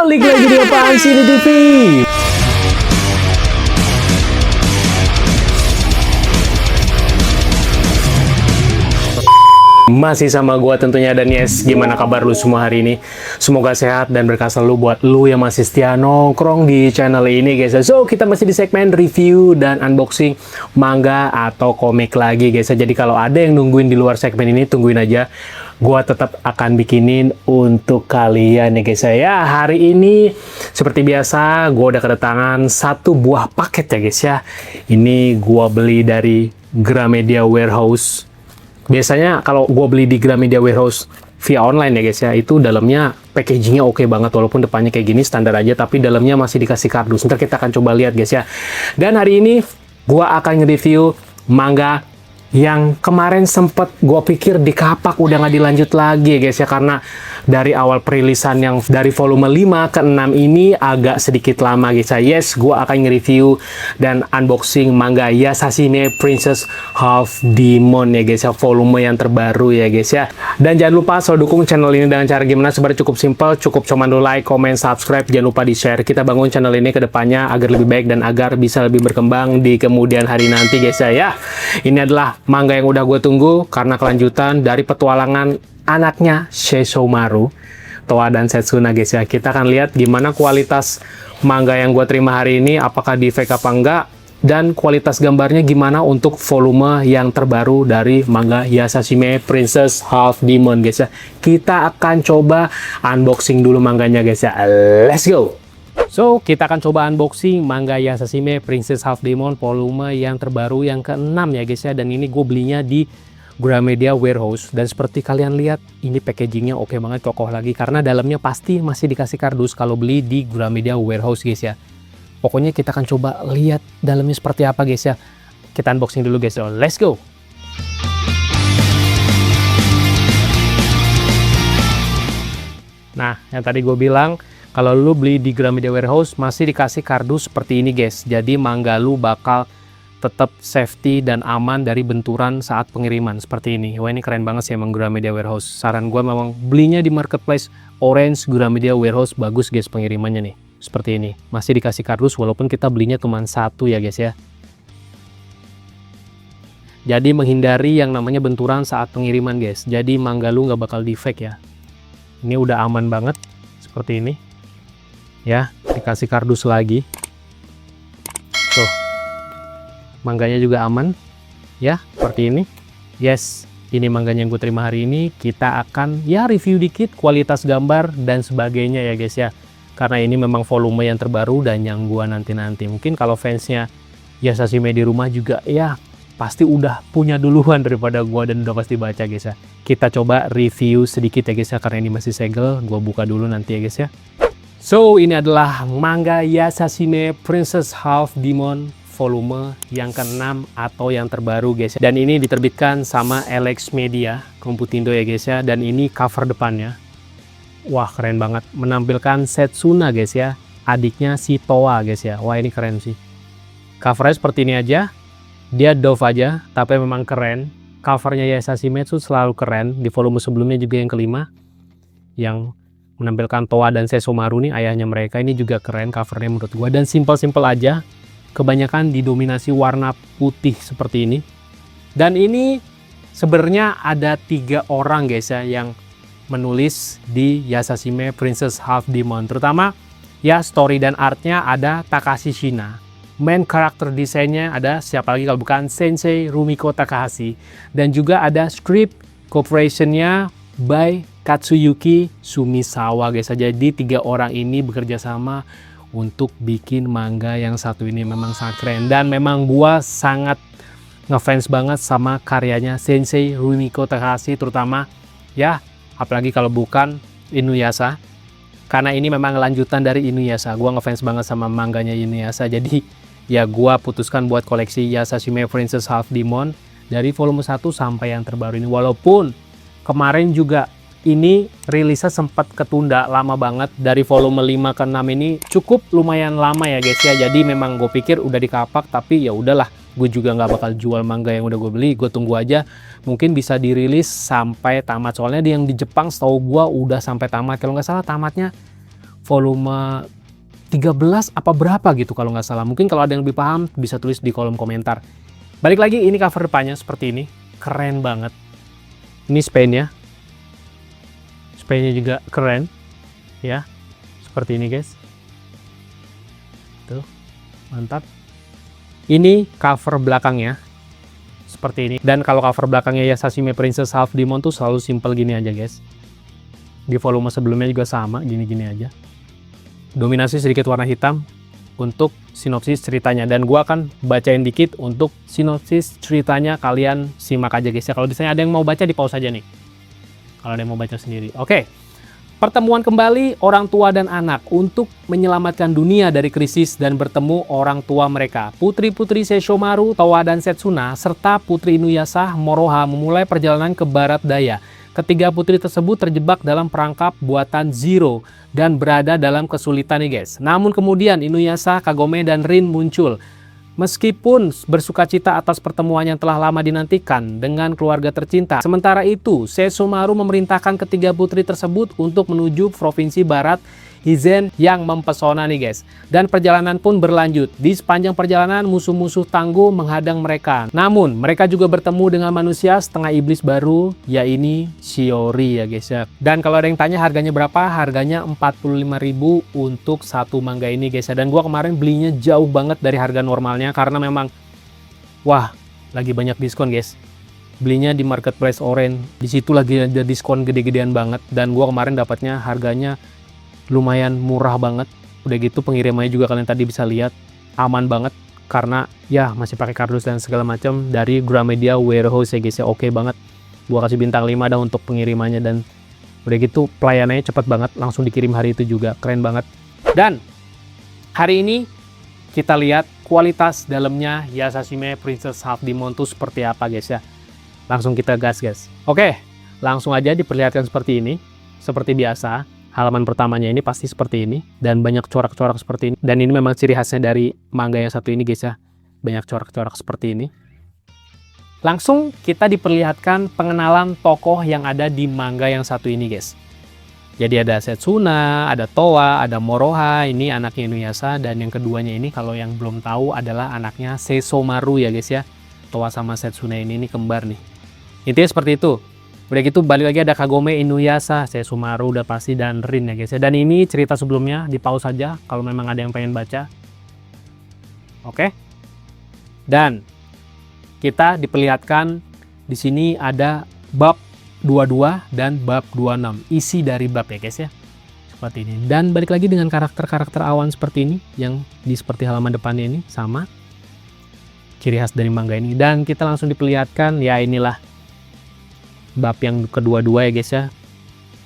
Balik lagi di Apaan Sih Ini TV. Masih sama gua tentunya, dan yes, gimana kabar lu semua hari ini? Semoga sehat dan berkah selalu buat lu yang masih setia nongkrong di channel ini, guys. So, kita masih di segmen review dan unboxing manga atau komik lagi, guys. Jadi kalau ada yang nungguin di luar segmen ini, tungguin aja. Gua tetap akan bikinin untuk kalian ya, guys. Ya, hari ini seperti biasa gua udah kedatangan satu buah paket ya, guys ya. Ini gua beli dari Gramedia Warehouse. Biasanya kalau gue beli di Gramedia Warehouse via online ya, guys ya, itu dalamnya packagingnya oke banget, walaupun depannya kayak gini standar aja, tapi dalamnya masih dikasih kardus. Ntar kita akan coba lihat, guys ya. Dan hari ini gue akan nge-review manga yang kemarin sempet gue pikir di kapak udah nggak dilanjut lagi ya, guys ya, karena dari awal perilisan yang dari volume 5 ke 6 ini agak sedikit lama, guys ya. Yes, gue akan nge-review dan unboxing manga Yashahime Princess Half Demon ya, guys ya, volume yang terbaru ya, guys ya. Dan jangan lupa selalu dukung channel ini dengan cara gimana? Sebenarnya cukup simple, cukup cuma like, comment, subscribe, jangan lupa di share. Kita bangun channel ini ke depannya agar lebih baik dan agar bisa lebih berkembang di kemudian hari nanti, guys ya. Ini adalah manga yang udah gue tunggu karena kelanjutan dari petualangan anaknya Sesshomaru, Towa dan Setsuna, guys ya. Kita akan lihat gimana kualitas manga yang gue terima hari ini, apakah di fake apa enggak, dan kualitas gambarnya gimana untuk volume yang terbaru dari manga Yashahime Princess Half Demon, guys ya. Kita akan coba unboxing dulu manganya, guys ya. Let's go! So, kita akan coba unboxing manga Yashahime Princess Half Demon volume yang terbaru yang ke-6 ya, guys ya. Dan ini gue belinya di Gramedia Warehouse, dan seperti kalian lihat ini packagingnya oke banget, kokoh lagi, karena dalamnya pasti masih dikasih kardus kalau beli di Gramedia Warehouse, guys ya. Pokoknya kita akan coba lihat dalamnya seperti apa, guys ya. Kita unboxing dulu, guys. So, let's go! Nah, yang tadi gue bilang, kalau lu beli di Gramedia Warehouse masih dikasih kardus seperti ini, guys. Jadi manga lu bakal tetap safety dan aman dari benturan saat pengiriman seperti ini. Wah, ini keren banget sih emang Gramedia Warehouse. Saran gue memang belinya di marketplace Orange Gramedia Warehouse, bagus, guys, pengirimannya nih. Seperti ini. Masih dikasih kardus walaupun kita belinya cuma satu ya, guys ya. Jadi menghindari yang namanya benturan saat pengiriman, guys. Jadi manga lu nggak bakal defect ya. Ini udah aman banget seperti ini. Ya, dikasih kardus lagi. Tuh, mangganya juga aman ya, seperti ini. Yes, ini mangganya yang gue terima hari ini. Kita akan ya review dikit kualitas gambar dan sebagainya ya, guys ya, karena ini memang volume yang terbaru dan yang gua nanti-nanti. Mungkin kalau fansnya Yashahime di rumah juga ya pasti udah punya duluan daripada gua dan udah pasti baca, guys ya. Kita coba review sedikit ya, guys ya, karena ini masih segel. Gua buka dulu nanti ya, guys ya. So, ini adalah manga Yashahime Princess Half Demon volume yang ke-6 atau yang terbaru, guys. Dan ini diterbitkan sama Elex Media, Komputindo ya, guys ya. Dan ini cover depannya. Wah, keren banget. Menampilkan Setsuna, guys ya. Adiknya si Towa, guys ya. Wah, ini keren sih. Covernya seperti ini aja. Dia doff aja, tapi memang keren. Covernya Yashahime itu selalu keren. Di volume sebelumnya juga yang kelima, yang menampilkan Towa dan Sesshomaru nih, ayahnya mereka. Ini juga keren covernya menurut gua, dan simple-simple aja. Kebanyakan didominasi warna putih seperti ini. Dan ini sebenarnya ada 3 orang, guys ya, yang menulis di Yashahime Princess Half Demon. Terutama ya story dan artnya ada Takashi Shina. Main karakter desainnya ada siapa lagi kalau bukan Sensei Rumiko Takahashi. Dan juga ada script cooperation-nya by Katsuyuki Sumisawa, guys. Jadi 3 orang ini bekerja sama untuk bikin manga yang satu ini. Memang sangat keren, dan memang gua sangat ngefans banget sama karyanya Sensei Rumiko Takahashi, terutama ya apalagi kalau bukan Inuyasha, karena ini memang lanjutan dari Inuyasha. Gua ngefans banget sama manganya Inuyasha, jadi ya gua putuskan buat koleksi Yashahime Princess Half Demon dari volume 1 sampai yang terbaru ini. Walaupun kemarin juga ini rilisnya sempat ketunda lama banget. Dari volume 5 ke 6 ini cukup lumayan lama ya, guys ya. Jadi memang gue pikir udah dikapak, tapi ya udahlah, gue juga nggak bakal jual manga yang udah gue beli. Gue tunggu aja, mungkin bisa dirilis sampai tamat. Soalnya yang di Jepang setahu gue udah sampai tamat. Kalau nggak salah tamatnya volume 13 apa berapa gitu kalau nggak salah. Mungkin kalau ada yang lebih paham bisa tulis di kolom komentar. Balik lagi, ini cover depannya seperti ini. Keren banget. Ini spine-nya. Spine-nya juga keren. Ya, seperti ini guys. Tuh, mantap. Ini cover belakangnya. Seperti ini. Dan kalau cover belakangnya ya Yasashime Princess Half Demon tuh selalu simple gini aja guys. Di volume sebelumnya juga sama, gini-gini aja. Dominasi sedikit warna hitam untuk sinopsis ceritanya, dan gua akan bacain dikit untuk sinopsis ceritanya, kalian simak aja guys ya. Kalau misalnya ada yang mau baca di pause aja nih kalau ada yang mau baca sendiri. Oke. Pertemuan kembali orang tua dan anak untuk menyelamatkan dunia dari krisis dan bertemu orang tua mereka. Putri-putri Seishomaru, Towa dan Setsuna serta Putri Inuyasha Moroha memulai perjalanan ke barat daya. Ketiga putri tersebut terjebak dalam perangkap buatan Zero dan berada dalam kesulitan nih guys. Namun kemudian Inuyasha, Kagome, dan Rin muncul. Meskipun bersukacita atas pertemuan yang telah lama dinantikan dengan keluarga tercinta. Sementara itu, Seishomaru memerintahkan ketiga putri tersebut untuk menuju provinsi barat Hizen yang mempesona nih guys. Dan perjalanan pun berlanjut. Di sepanjang perjalanan musuh-musuh tangguh menghadang mereka. Namun mereka juga bertemu dengan manusia setengah iblis baru, yaitu Shiori ya guys ya. Dan kalau ada yang tanya harganya berapa? Harganya 45.000 untuk satu manga ini guys ya. Dan gua kemarin belinya jauh banget dari harga normalnya karena memang wah, lagi banyak diskon guys. Belinya di marketplace Orange. Di situ lagi ada diskon gede-gedean banget, dan gua kemarin dapatnya harganya lumayan murah banget. Udah gitu pengirimannya juga kalian tadi bisa lihat aman banget karena ya masih pakai kardus dan segala macam dari Gramedia Warehouse ya guys ya. Oke banget. Gua kasih bintang 5 dah untuk pengirimannya, dan udah gitu pelayanannya cepat banget, langsung dikirim hari itu juga. Keren banget. Dan hari ini kita lihat kualitas dalamnya Yasashime Princess Half Demon tuh seperti apa guys ya. Langsung kita gas guys. Oke, langsung aja diperlihatkan seperti ini. Seperti biasa, halaman pertamanya ini pasti seperti ini, dan banyak corak-corak seperti ini. Dan ini memang ciri khasnya dari manga yang satu ini guys ya, banyak corak-corak seperti ini. Langsung kita diperlihatkan pengenalan tokoh yang ada di manga yang satu ini guys. Jadi ada Setsuna, ada Towa, ada Moroha, ini anaknya Inuyasha, dan yang keduanya ini kalau yang belum tahu adalah anaknya Seishomaru ya guys ya. Towa sama Setsuna ini kembar nih. Intinya seperti itu. Udah gitu balik lagi ada Kagome, Inuyasha, Seishomaru udah pasti, dan Rin ya guys ya. Dan ini cerita sebelumnya, di pause saja kalau memang ada yang pengen baca. Oke. Dan kita diperlihatkan di sini ada bab 22 dan bab 26. Isi dari bab ya guys ya. Seperti ini. Dan balik lagi dengan karakter-karakter awan seperti ini yang di seperti halaman depannya ini sama. Ciri khas dari manga ini, dan kita langsung diperlihatkan ya inilah bab yang kedua-dua ya guys ya.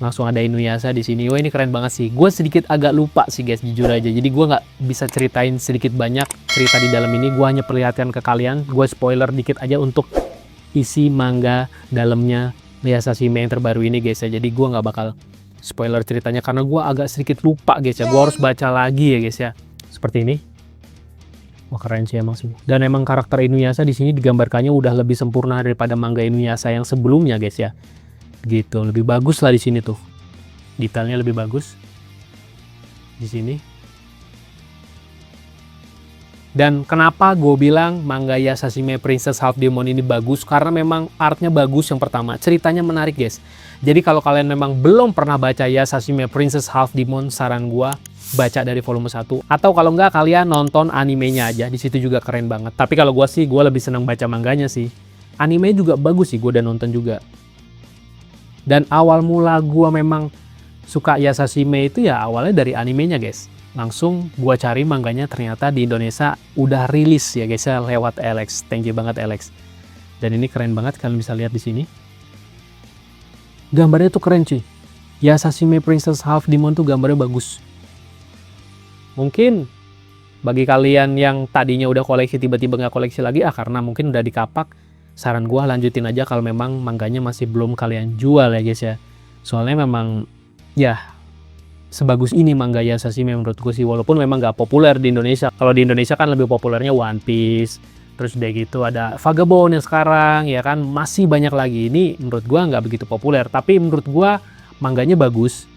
Langsung ada Inuyasha di sini. Wah, ini keren banget sih. Gue sedikit agak lupa sih guys, jujur aja. Jadi gue nggak bisa ceritain sedikit banyak cerita di dalam ini. Gue hanya perlihatkan ke kalian. Gue spoiler dikit aja untuk isi manga dalamnya Yasashime yang terbaru ini guys ya. Jadi gue nggak bakal spoiler ceritanya karena gue agak sedikit lupa guys ya. Gue harus baca lagi ya guys ya. Seperti ini. Wah, keren sih emang sih. Dan emang karakter Inuyasha di sini digambarkannya udah lebih sempurna daripada manga Inuyasha yang sebelumnya guys ya. Gitu, lebih bagus lah di sini tuh. Detailnya lebih bagus di sini. Dan kenapa gue bilang manga Yasashime Princess Half Demon ini bagus? Karena memang artnya bagus yang pertama. Ceritanya menarik guys. Jadi kalau kalian memang belum pernah baca Yasashime Princess Half Demon, saran gue baca dari volume 1, atau kalau enggak kalian nonton animenya aja, di situ juga keren banget. Tapi kalau gue sih, gue lebih senang baca manganya sih. Anime juga bagus sih, gue udah nonton juga. Dan awal mula gue memang suka Yasashime itu ya awalnya dari animenya guys. Langsung gue cari manganya, ternyata di Indonesia udah rilis ya guys ya, lewat Alex. Thank you banget Alex. Dan ini keren banget, kalian bisa lihat di sini. Gambarnya tuh keren sih. Yasashime Princess Half Demon tuh gambarnya bagus. Mungkin bagi kalian yang tadinya udah koleksi tiba-tiba nggak koleksi lagi, karena mungkin udah dikapak, saran gua lanjutin aja kalau memang mangganya masih belum kalian jual ya guys ya. Soalnya memang ya sebagus ini manga Yasashime menurut gue sih, walaupun memang nggak populer di Indonesia. Kalau di Indonesia kan lebih populernya One Piece, terus udah gitu ada Vagabond yang sekarang ya kan, masih banyak lagi. Ini menurut gua nggak begitu populer, tapi menurut gua mangganya bagus,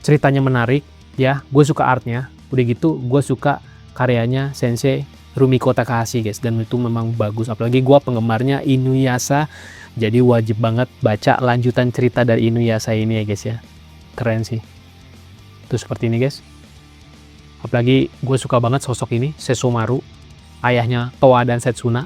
ceritanya menarik. Ya, gue suka artnya. Udah gitu, gue suka karyanya Sensei Rumiko Takahashi guys, dan itu memang bagus. Apalagi gue penggemarnya Inuyasha, jadi wajib banget baca lanjutan cerita dari Inuyasha ini ya guys ya. Keren sih. Itu seperti ini guys. Apalagi gue suka banget sosok ini, Sesomaru, ayahnya Towa dan Setsuna.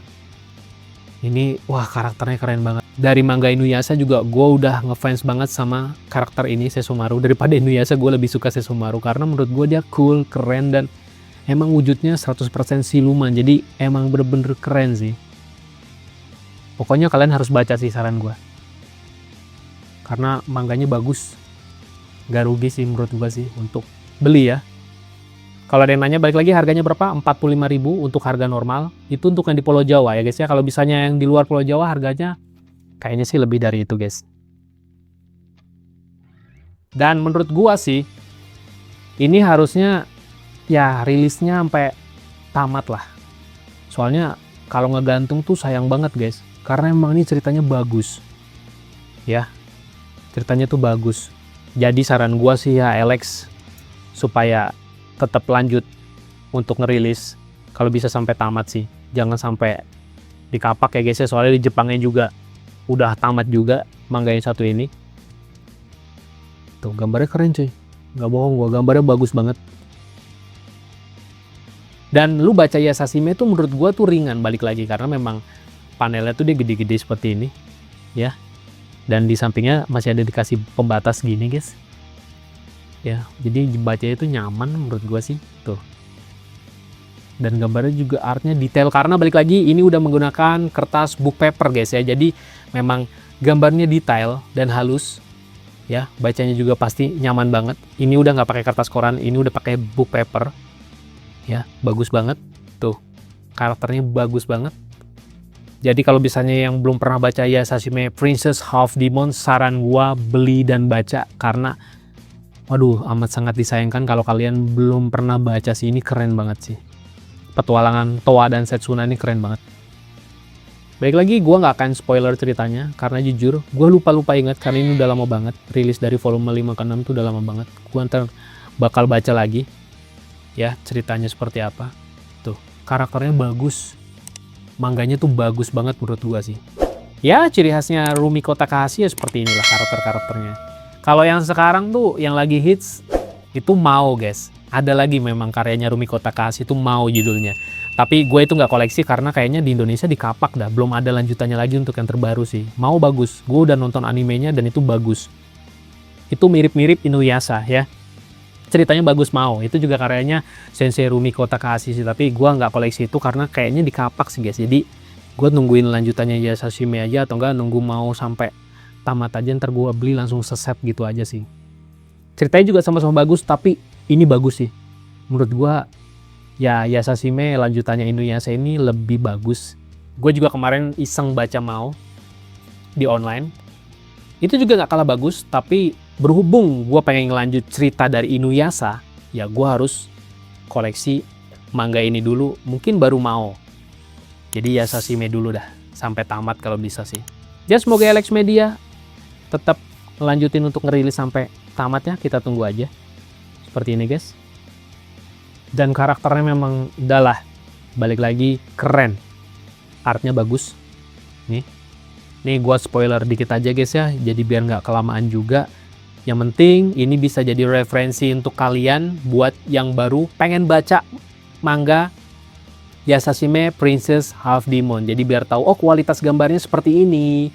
Ini wah karakternya keren banget. Dari manga Inuyasha juga gue udah ngefans banget sama karakter ini Sesomaru. Daripada Inuyasha gue lebih suka Sesomaru karena menurut gue dia cool, keren, dan emang wujudnya 100% siluman. Jadi emang bener-bener keren sih. Pokoknya kalian harus baca sih, saran gue. Karena manganya bagus. Gak rugi sih menurut gue sih untuk beli ya. Kalau ada yang nanya, balik lagi harganya berapa? 45.000 untuk harga normal. Itu untuk yang di Pulau Jawa ya guys ya. Kalau misalnya yang di luar Pulau Jawa harganya kayaknya sih lebih dari itu guys. Dan menurut gua sih ini harusnya ya rilisnya sampai tamat lah. Soalnya kalau ngegantung tuh sayang banget guys. Karena emang ini ceritanya bagus. Ya. Ceritanya tuh bagus. Jadi saran gua sih ya Alex, supaya tetap lanjut untuk ngerilis, kalau bisa sampai tamat sih, jangan sampai dikapak ya guys ya, soalnya di Jepangnya juga udah tamat juga manga yang satu ini. Tuh gambarnya keren cuy, nggak bohong gua, gambarnya bagus banget. Dan lu baca Yasashime tuh menurut gua tuh ringan, balik lagi karena memang panelnya tuh dia gede-gede seperti ini ya, dan di sampingnya masih ada dikasih pembatas gini guys ya, jadi bacanya itu nyaman menurut gua sih tuh. Dan gambarnya juga artnya detail karena balik lagi ini udah menggunakan kertas book paper guys ya, jadi memang gambarnya detail dan halus ya, bacanya juga pasti nyaman banget. Ini udah nggak pakai kertas koran, ini udah pakai book paper ya, bagus banget tuh, karakternya bagus banget. Jadi kalau misalnya yang belum pernah baca Yasashime Princess Half Demon, saran gua beli dan baca karena waduh, amat sangat disayangkan kalau kalian belum pernah baca sih. Ini keren banget sih. Petualangan Towa dan Setsuna ini keren banget. Baik lagi, gue nggak akan spoiler ceritanya. Karena jujur, gue lupa ingat karena ini udah lama banget. Rilis dari volume 5 ke 6 tuh udah lama banget. Gue ntar bakal baca lagi. Ya, ceritanya seperti apa. Tuh, karakternya bagus. Mangganya tuh bagus banget menurut gue sih. Ya, ciri khasnya Rumiko Takahashi ya seperti inilah karakter-karakternya. Kalau yang sekarang tuh yang lagi hits itu Mao guys. Ada lagi memang karyanya Rumiko Takahashi itu Mao judulnya. Tapi gue itu nggak koleksi karena kayaknya di Indonesia dikapak dah. Belum ada lanjutannya lagi untuk yang terbaru sih. Mao bagus. Gue udah nonton animenya dan itu bagus. Itu mirip-mirip Inuyasha ya. Ceritanya bagus Mao. Itu juga karyanya Sensei Rumiko Takahashi sih. Tapi gue nggak koleksi itu karena kayaknya dikapak sih guys. Jadi gue nungguin lanjutannya Yasashime aja atau enggak nunggu Mao sampai tamat aja, ntar gue beli langsung seset gitu aja sih. Ceritanya juga sama-sama bagus, tapi ini bagus sih menurut gue ya. Yasashime lanjutannya Inuyasha ini lebih bagus. Gue juga kemarin iseng baca Mao di online, itu juga nggak kalah bagus. Tapi berhubung gue pengen ngelanjut cerita dari Inuyasha, ya gue harus koleksi manga ini dulu, mungkin baru Mao. Jadi Yasashime dulu dah sampai tamat kalau bisa sih. Ya semoga Alex Media tetap lanjutin untuk ngerilis sampai tamat ya, kita tunggu aja. Seperti ini guys. Dan karakternya memang udahlah, balik lagi keren. Artnya bagus. Nih gue spoiler dikit aja guys ya, jadi biar nggak kelamaan juga. Yang penting ini bisa jadi referensi untuk kalian buat yang baru pengen baca manga Yasashime Princess Half Demon. Jadi biar tahu, oh kualitas gambarnya seperti ini,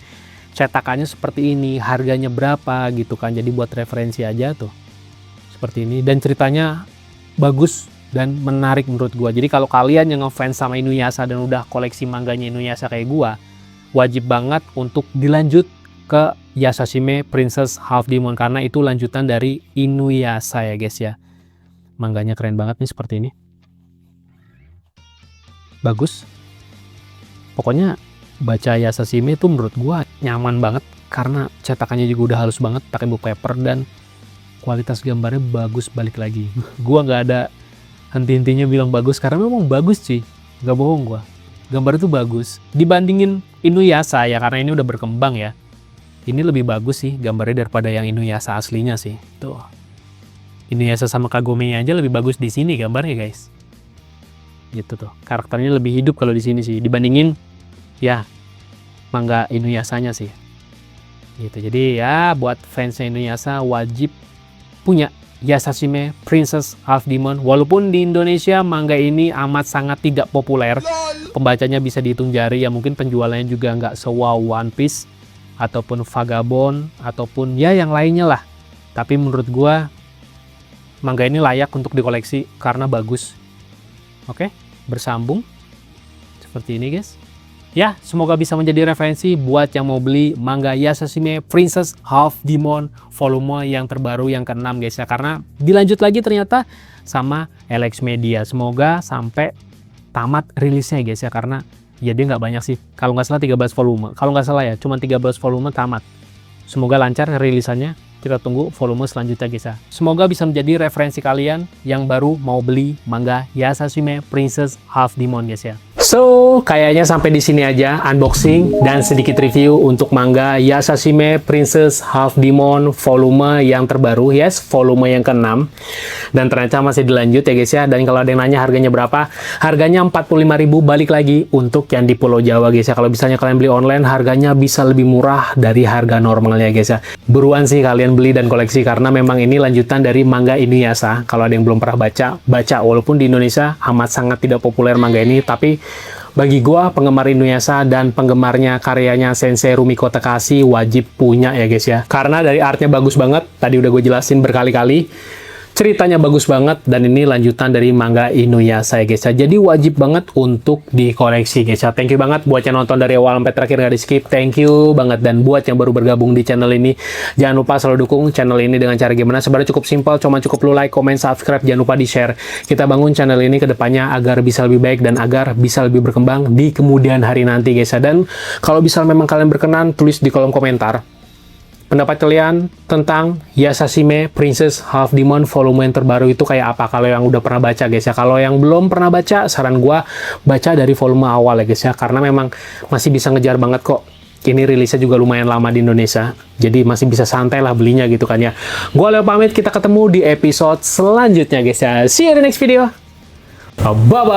cetakannya seperti ini, harganya berapa gitu kan. Jadi buat referensi aja tuh seperti ini. Dan ceritanya bagus dan menarik menurut gua. Jadi kalau kalian yang ngefans sama Inuyasha dan udah koleksi mangganya Inuyasha kayak gua, wajib banget untuk dilanjut ke Yasashime Princess Half Demon karena itu lanjutan dari Inuyasha ya guys ya. Mangganya keren banget nih seperti ini. Bagus. Pokoknya baca Yasashime itu menurut gua nyaman banget karena cetakannya juga udah halus banget pakai book paper dan kualitas gambarnya bagus. Balik lagi gua nggak ada henti-hentinya bilang bagus karena memang bagus sih, nggak bohong gua, gambar itu bagus dibandingin Inuyasha ya, karena ini udah berkembang ya. Ini lebih bagus sih gambarnya daripada yang Inuyasha aslinya sih. Tuh Inuyasha sama Kagome aja lebih bagus di sini gambarnya guys. Gitu tuh. Karakternya lebih hidup kalau di sini sih dibandingin ya manga Inuyasha-nya sih. Gitu. Jadi ya buat fansnya Inuyasha wajib punya Yashahime Princess Half Demon. Walaupun di Indonesia manga ini amat sangat tidak populer, pembacanya bisa dihitung jari ya, mungkin penjualannya juga nggak se-wow One Piece ataupun Vagabond ataupun ya yang lainnya lah. Tapi menurut gua manga ini layak untuk dikoleksi karena bagus. Oke, bersambung seperti ini guys. Ya, semoga bisa menjadi referensi buat yang mau beli manga Yashahime Princess Half Demon volume yang terbaru yang ke-6 guys ya. Karena dilanjut lagi ternyata sama LX Media. Semoga sampai tamat rilisnya guys ya. Karena ya dia nggak banyak sih. Kalau nggak salah 13 volume. Kalau nggak salah ya, cuma 13 volume tamat. Semoga lancar rilisannya. Kita tunggu volume selanjutnya guys ya. Semoga bisa menjadi referensi kalian yang baru mau beli manga Yashahime Princess Half Demon guys ya. So, kayaknya sampai di sini aja unboxing dan sedikit review untuk manga Yashahime Princess Half Demon volume yang terbaru, yes, volume yang ke-6. Dan ternyata masih dilanjut ya guys ya. Dan kalau ada yang nanya harganya berapa? Harganya 45.000 balik lagi untuk yang di Pulau Jawa guys ya. Kalau misalnya kalian beli online, harganya bisa lebih murah dari harga normalnya guys ya. Buruan sih kalian beli dan koleksi karena memang ini lanjutan dari manga Inuyasha. Kalau ada yang belum pernah baca, baca. Walaupun di Indonesia amat sangat tidak populer manga ini, tapi bagi gua penggemar Inuyasha dan penggemarnya karyanya Sensei Rumiko Takahashi wajib punya ya guys ya. Karena dari artnya bagus banget, tadi udah gue jelasin berkali-kali. Ceritanya bagus banget dan ini lanjutan dari manga Inuyasha ya guys ya. Jadi wajib banget untuk dikoleksi guys ya. Thank you banget buat yang nonton dari awal sampai terakhir nggak di skip. Thank you banget. Dan buat yang baru bergabung di channel ini, jangan lupa selalu dukung channel ini dengan cara gimana? Sebenarnya cukup simpel, cuma cukup lu like, comment, subscribe, jangan lupa di share. Kita bangun channel ini ke depannya agar bisa lebih baik dan agar bisa lebih berkembang di kemudian hari nanti guys ya. Dan kalau bisa memang kalian berkenan, tulis di kolom komentar pendapat kalian tentang Yashahime Princess Half Demon volume yang terbaru itu kayak apa. Kalau yang udah pernah baca guys ya. Kalau yang belum pernah baca, saran gua baca dari volume awal ya guys ya. Karena memang masih bisa ngejar banget kok. Ini rilisnya juga lumayan lama di Indonesia. Jadi masih bisa santai lah belinya gitu kan ya. Gua Leo pamit, kita ketemu di episode selanjutnya guys ya. See you in the next video. Bye-bye.